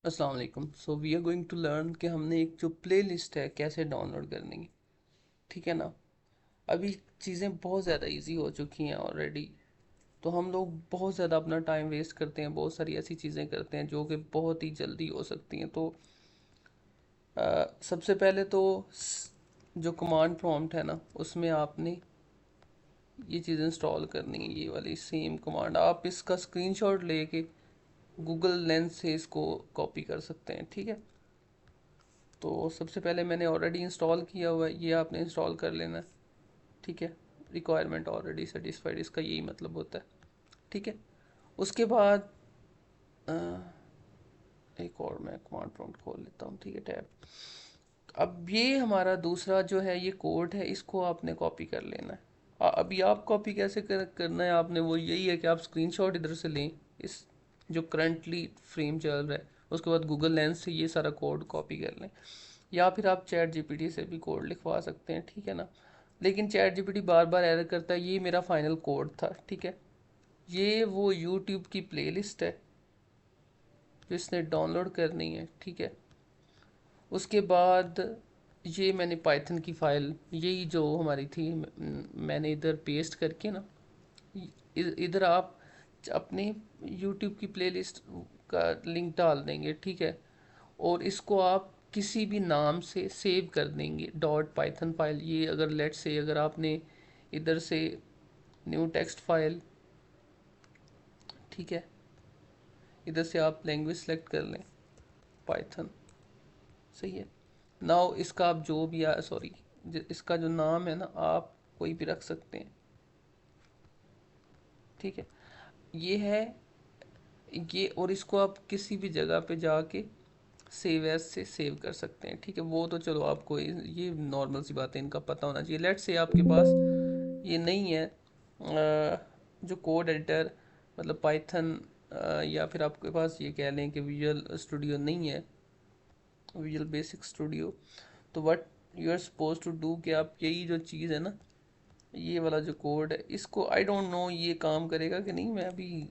अस्सलाम वालेकुम। So we are going to learn कि हमने एक जो प्ले लिस्ट है कैसे डाउनलोड करनी है। ठीक है ना। अभी चीज़ें बहुत ज़्यादा इजी हो चुकी हैं ऑलरेडी। तो हम लोग बहुत ज़्यादा अपना टाइम वेस्ट करते हैं, बहुत सारी ऐसी चीज़ें करते हैं जो कि बहुत ही जल्दी हो सकती हैं। तो सबसे पहले तो जो कमांड प्रॉम्प्ट है ना, उसमें आपने ये चीज़ इंस्टॉल करनी है। ये वाली सेम कमांड आप इसका स्क्रीनशॉट लेके गूगल लेंस से इसको कॉपी कर सकते हैं। ठीक है। तो सबसे पहले मैंने ऑलरेडी इंस्टॉल किया हुआ है, ये आपने इंस्टॉल कर लेना है। ठीक है। रिक्वायरमेंट ऑलरेडी सेटिस्फाइड, इसका यही मतलब होता है। ठीक है। उसके बाद अ, एक और मैं कमांड प्रॉम्प्ट खोल लेता हूँ। ठीक है, टैब। अब ये हमारा दूसरा जो है ये कोड है, इसको आपने कॉपी कर लेना है। अभी आप कॉपी कैसे करना है आपने, वो यही है कि आप स्क्रीनशॉट इधर से लें, इस जो करंटली फ्रेम चल रहा है, उसके बाद गूगल लेंस से ये सारा कोड कॉपी कर लें, या फिर आप चैट जीपीटी से भी कोड लिखवा सकते हैं। ठीक है ना। लेकिन चैट जीपीटी बार बार एरर करता है। ये मेरा फाइनल कोड था। ठीक है। ये वो यूट्यूब की प्लेलिस्ट है जो इसने डाउनलोड करनी है। ठीक है। उसके बाद ये मैंने पाइथन की फ़ाइल यही जो हमारी थी मैंने इधर पेस्ट करके ना, इधर आप अपने यूट्यूब की प्लेलिस्ट का लिंक डाल देंगे। ठीक है। और इसको आप किसी भी नाम से सेव कर देंगे, डॉट पाइथन फाइल। ये अगर लेट से अगर आपने इधर से न्यू टेक्स्ट फाइल, ठीक है, इधर से आप लैंग्वेज सेलेक्ट कर लें, पाइथन। सही है। नाउ इसका आप जो भी सॉरी, इसका जो नाम है ना, आप कोई भी रख सकते हैं। ठीक है। ये है ये, और इसको आप किसी भी जगह पे जाके सेव एज से सेव कर सकते हैं। ठीक है। वो तो चलो आपको ये नॉर्मल सी बात है, इनका पता होना चाहिए। लेट से आपके पास ये नहीं है जो कोड एडिटर, मतलब पाइथन, या फिर आपके पास ये कह लें कि विजुअल स्टूडियो नहीं है, विजुअल बेसिक स्टूडियो। तो what you are suppose to do कि आप यही जो चीज़ है ना, ये वाला जो कोड है, इसको आई डोंट नो ये काम करेगा कि नहीं, मैं अभी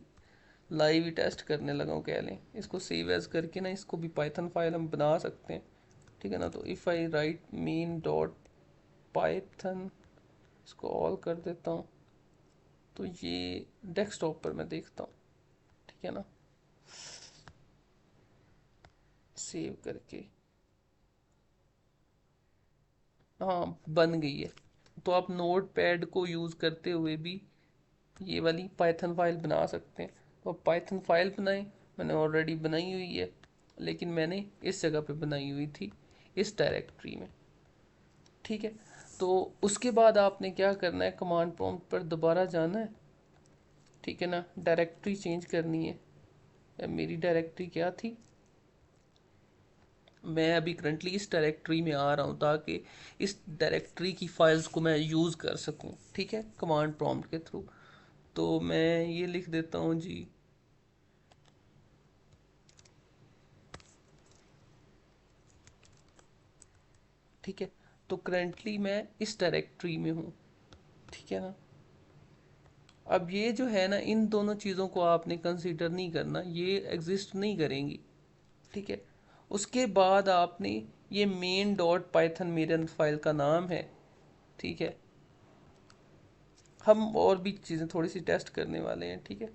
लाइव ही टेस्ट करने लगा हूँ कह लें। इसको सेव एज करके ना, इसको भी पाइथन फाइल हम बना सकते हैं। ठीक है ना। तो if I right main dot Python, इसको ऑल कर देता हूँ, तो ये डेस्कटॉप पर मैं देखता हूँ। ठीक है ना। सेव करके, हाँ, बन गई है। तो आप नोट पैड को यूज़ करते हुए भी ये वाली पाइथन फाइल बना सकते हैं। तो आप पाइथन फाइल बनाएं। मैंने ऑलरेडी बनाई हुई है, लेकिन मैंने इस जगह पे बनाई हुई थी, इस डायरेक्टरी में। ठीक है। तो उसके बाद आपने क्या करना है, कमांड प्रॉम्प्ट पर दोबारा जाना है। ठीक है ना। डायरेक्टरी चेंज करनी है। मेरी डायरेक्टरी क्या थी, मैं अभी करंटली इस डायरेक्टरी में आ रहा हूँ ताकि इस डायरेक्टरी की फाइल्स को मैं यूज़ कर सकूँ। ठीक है, कमांड प्रॉम्प्ट के थ्रू। तो मैं ये लिख देता हूँ जी। ठीक है। तो करंटली मैं इस डायरेक्टरी में हूँ। ठीक है ना। अब ये जो है ना, इन दोनों चीज़ों को आपने कंसीडर नहीं करना, ये एग्जिस्ट नहीं करेंगी। ठीक है। उसके बाद आपने ये मेन डॉट पाइथन मेरे फाइल का नाम है। ठीक है। हम और भी चीज़ें थोड़ी सी टेस्ट करने वाले हैं। ठीक है।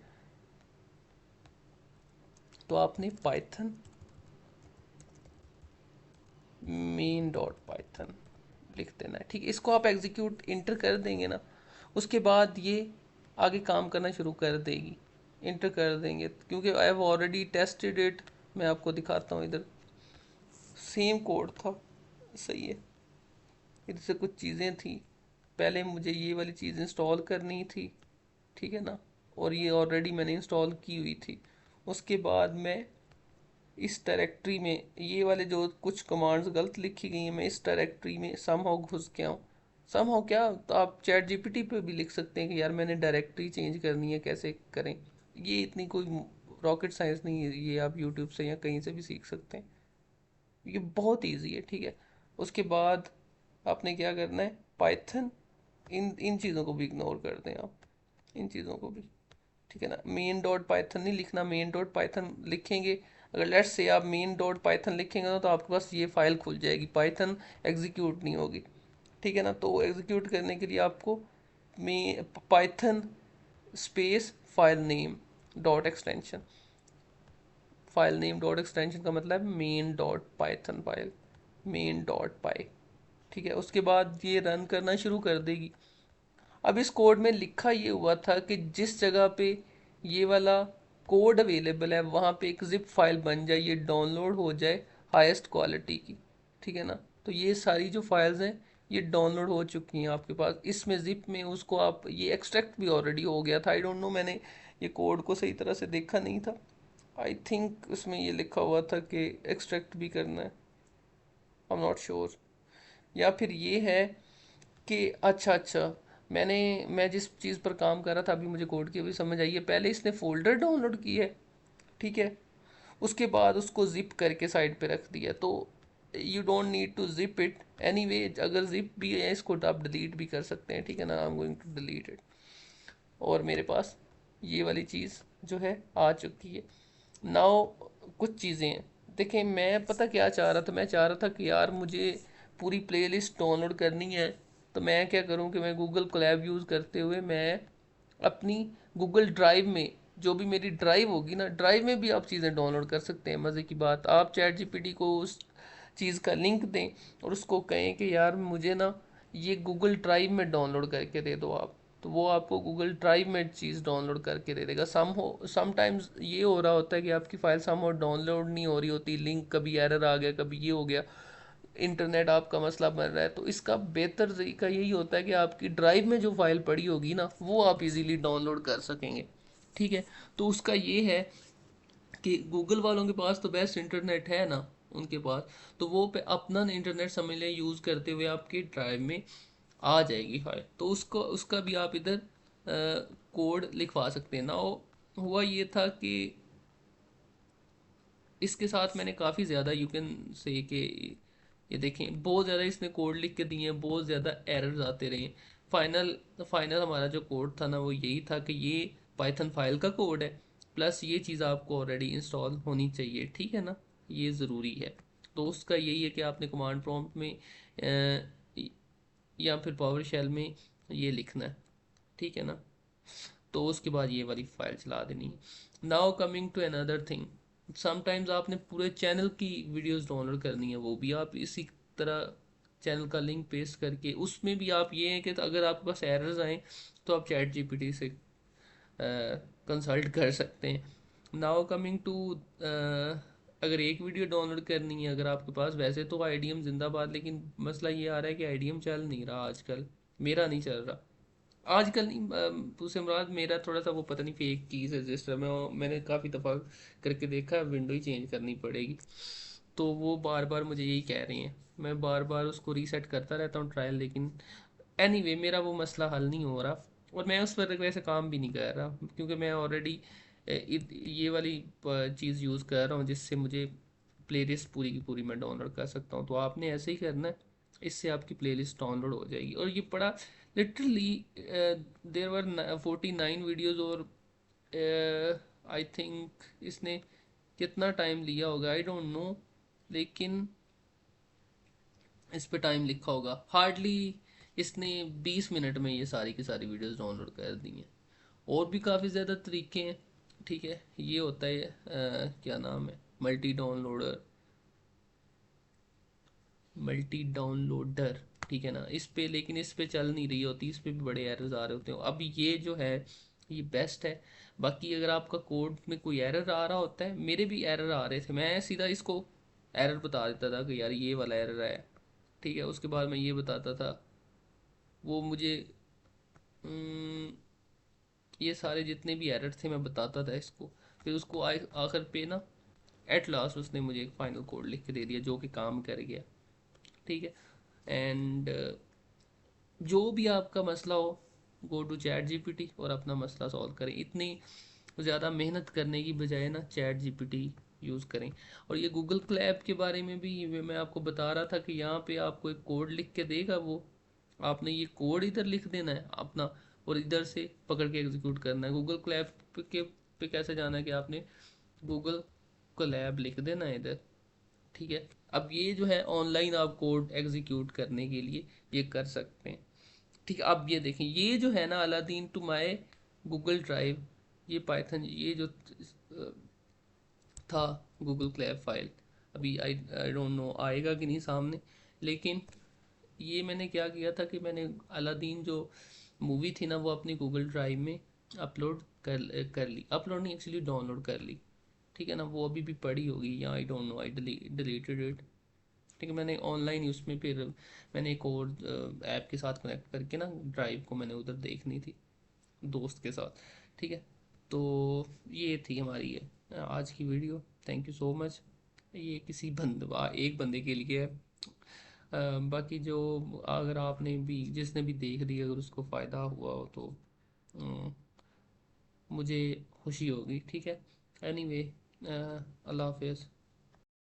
तो आपने पाइथन मेन डॉट पाइथन लिख देना है। ठीक है। इसको आप एग्जीक्यूट इंटर कर देंगे ना, उसके बाद ये आगे काम करना शुरू कर देगी। इंटर कर देंगे क्योंकि I have already tested it. मैं आपको दिखाता हूँ, इधर सेम कोड था। सही है। इधर से कुछ चीज़ें थी, पहले मुझे ये वाली चीज़ इंस्टॉल करनी थी। ठीक है ना। और ये ऑलरेडी मैंने इंस्टॉल की हुई थी। उसके बाद मैं इस डायरेक्टरी में ये वाले जो कुछ कमांड्स गलत लिखी गई हैं, मैं इस डायरेक्टरी में समहाउ घुस गया हूँ। समहाउ क्या, तो आप चैट जीपीटी पे भी लिख सकते हैं कि यार मैंने डायरेक्टरी चेंज करनी है, कैसे करें। ये इतनी कोई रॉकेट साइंस नहीं है, ये आप यूट्यूब से या कहीं से भी सीख सकते हैं। ये बहुत ईजी है। ठीक है। उसके बाद आपने क्या करना है, पाइथन, इन इन चीज़ों को भी इग्नोर कर दें आप, इन चीज़ों को भी। ठीक है ना। मेन डॉट पाइथन नहीं लिखना, मेन डॉट पाइथन लिखेंगे अगर लेट्स से आप मेन डॉट पाइथन लिखेंगे ना तो आपके पास ये फाइल खुल जाएगी, पाइथन एग्जीक्यूट नहीं होगी, ठीक है ना। तो एग्जीक्यूट करने के लिए आपको में Python space file name dot extension, file name dot extension का मतलब main dot Python file, main dot py, ठीक है। उसके बाद ये रन करना शुरू कर देगी। अब इस कोड में लिखा ये हुआ था कि जिस जगह पे ये वाला कोड अवेलेबल है वहाँ पे एक जिप फाइल बन जाए, ये डाउनलोड हो जाए हाईएस्ट क्वालिटी की, ठीक है ना। तो ये सारी जो फाइल्स हैं ये डाउनलोड हो चुकी हैं आपके पास, इसमें जिप में उसको आप ये एक्सट्रैक्ट भी ऑलरेडी हो गया था। आई डोंट नो, मैंने ये कोड को सही तरह से देखा नहीं था। आई थिंक उसमें ये लिखा हुआ था कि एक्सट्रैक्ट भी करना है, आई एम नॉट श्योर। या फिर ये है कि अच्छा अच्छा, मैं जिस चीज़ पर काम कर रहा था अभी मुझे कोड की अभी समझ आई है। पहले इसने फोल्डर डाउनलोड की है, ठीक है, उसके बाद उसको जिप करके साइड पे रख दिया। तो you don't need to zip it anyway, अगर जिप भी है इसको तो आप डिलीट भी कर सकते हैं, ठीक है ना। I am going to delete it. और मेरे पास ये वाली चीज़ जो है आ चुकी है। नाउ कुछ चीज़ें हैं, देखें मैं पता क्या चाह रहा था, मैं चाह रहा था कि यार मुझे पूरी प्लेलिस्ट डाउनलोड करनी है। तो मैं क्या करूँ कि मैं गूगल कोलैब यूज़ करते हुए मैं अपनी गूगल ड्राइव में, जो भी मेरी ड्राइव होगी ना, ड्राइव में भी आप चीज़ें डाउनलोड कर सकते हैं। मज़े की बात, आप चैट जीपीटी को उस चीज़ का लिंक दें और उसको कहें कि यार मुझे ना ये गूगल ड्राइव में डाउनलोड करके दे दो आप, तो वो आपको गूगल ड्राइव में चीज़ डाउनलोड करके दे देगा। समटाइम्स ये हो रहा होता है कि आपकी फ़ाइल समहाउ डाउनलोड नहीं हो रही होती, लिंक कभी एरर आ गया, कभी ये हो गया, इंटरनेट आपका मसला बन रहा है। तो इसका बेहतर तरीका यही होता है कि आपकी ड्राइव में जो फाइल पड़ी होगी ना वो आप इजीली डाउनलोड कर सकेंगे, ठीक है। तो उसका ये है कि गूगल वालों के पास तो बेस्ट इंटरनेट है ना उनके पास, तो वो पे अपना इंटरनेट समझ लें यूज़ करते हुए आपके ड्राइव में आ जाएगी फाइल। तो उसको उसका भी आप इधर कोड लिखवा सकते हैं ना। हुआ ये था कि इसके साथ मैंने काफ़ी ज़्यादा यू कैन से कि ये देखें बहुत ज़्यादा इसने कोड लिख के दिए हैं, बहुत ज़्यादा एरर्स आते रहे। फाइनल फाइनल हमारा जो कोड था ना वो यही था कि ये पाइथन फाइल का कोड है, प्लस ये चीज़ आपको ऑलरेडी इंस्टॉल होनी चाहिए, ठीक है ना, ये ज़रूरी है। तो उसका यही है कि आपने कमांड प्रॉम्प्ट में या फिर पावर शेल में ये लिखना है, ठीक है ना। तो उसके बाद ये वाली फाइल चला देनी है। Now coming to another thing, sometimes आपने पूरे चैनल की वीडियोस डाउनलोड करनी है, वो भी आप इसी तरह चैनल का लिंक पेस्ट करके, उसमें भी आप ये है कि अगर आपके पास एरर्स आए तो आप चैट जीपीटी से कंसल्ट कर सकते हैं। नाउ कमिंग टू अगर एक वीडियो डाउनलोड करनी है अगर आपके पास, वैसे तो आईडीएम जिंदाबाद, लेकिन मसला ये आ रहा है कि आईडीएम चल नहीं रहा आजकल, मेरा नहीं चल रहा आजकल नहीं। उसे मुराद मेरा थोड़ा सा वो पता नहीं फेक की रजिस्टर में मैंने काफ़ी दफ़ा करके देखा, विंडो ही चेंज करनी पड़ेगी। तो वो बार बार मुझे यही कह रही हैं, मैं बार बार उसको रीसेट करता रहता हूँ ट्रायल, लेकिन एनीवे मेरा वो मसला हल नहीं हो रहा। और मैं उस पर वैसे काम भी नहीं कर रहा क्योंकि मैं ऑलरेडी ये वाली चीज़ यूज़ कर रहा हूँ जिससे मुझे प्लेलिस्ट पूरी की पूरी मैं डाउनलोड कर सकता हूँ। तो आपने ऐसे ही करना है, इससे आपकी प्लेलिस्ट डाउनलोड हो जाएगी। और ये पड़ा लिटरली देर वर 49 वीडियोज़, और आई थिंक इसने कितना टाइम लिया होगा आई डोंट नो, लेकिन इस पे टाइम लिखा होगा हार्डली इसने 20 मिनट में ये सारी की सारी वीडियोस डाउनलोड कर दी हैं। और भी काफ़ी ज़्यादा तरीके हैं, ठीक है। ये होता है क्या नाम है, मल्टी डाउनलोडर, ठीक है ना। इस पे लेकिन इस पे चल नहीं रही होती, इस पे भी बड़े एरर्स आ रहे होते हैं। अब ये जो है ये बेस्ट है। बाकी अगर आपका कोड में कोई एरर आ रहा होता है, मेरे भी एरर आ रहे थे, मैं सीधा इसको एरर बता देता था कि यार ये वाला एरर है, ठीक है। उसके बाद मैं ये बताता था, वो मुझे ये सारे जितने भी एरर थे मैं बताता था इसको। फिर उसको आखिर पे ना एट लास्ट उसने मुझे एक फाइनल कोड लिख के दे दिया जो कि काम कर गया, ठीक है। एंड जो भी आपका मसला हो, गो टू चैट जीपीटी और अपना मसला सॉल्व करें। इतनी ज़्यादा मेहनत करने की बजाय ना चैट जीपीटी यूज़ करें। और ये गूगल क्लैब के बारे में भी मैं आपको बता रहा था कि यहाँ पे आपको एक कोड लिख के देगा वो, आपने ये कोड इधर लिख देना है अपना और इधर से पकड़ के एग्जीक्यूट करना है। गूगल क्लैब के पे कैसे जाना है कि आपने गूगल कोलैब लिख देना इधर, ठीक है। अब ये जो है ऑनलाइन आप कोड एग्जीक्यूट करने के लिए ये कर सकते हैं, ठीक है। अब ये देखें, ये जो है ना अलादीन टू माय गूगल ड्राइव, ये पाइथन, ये जो था गूगल क्लैब फाइल, अभी आई आई डोंट नो आएगा कि नहीं सामने, लेकिन ये मैंने क्या किया था कि मैंने अलादीन जो मूवी थी ना वो अपनी गूगल ड्राइव में अपलोड कर ली, अपलोड नहीं एक्चुअली डाउनलोड कर ली, ठीक है ना। वो अभी भी पड़ी होगी या I don't know, I deleted it, ठीक है। मैंने ऑनलाइन उसमें फिर मैंने एक और ऐप के साथ कनेक्ट करके ना ड्राइव को मैंने उधर देखनी थी दोस्त के साथ, ठीक है। तो ये थी हमारी ये आज की video, thank you so much. ये किसी एक बंदे के लिए है, बाकी जो अगर आपने भी जिसने भी देख ली अगर उसको फ़ायदा हुआ हो तो अ, मुझे खुशी होगी, ठीक है। एनीवे, अल्लाह हाफिज़।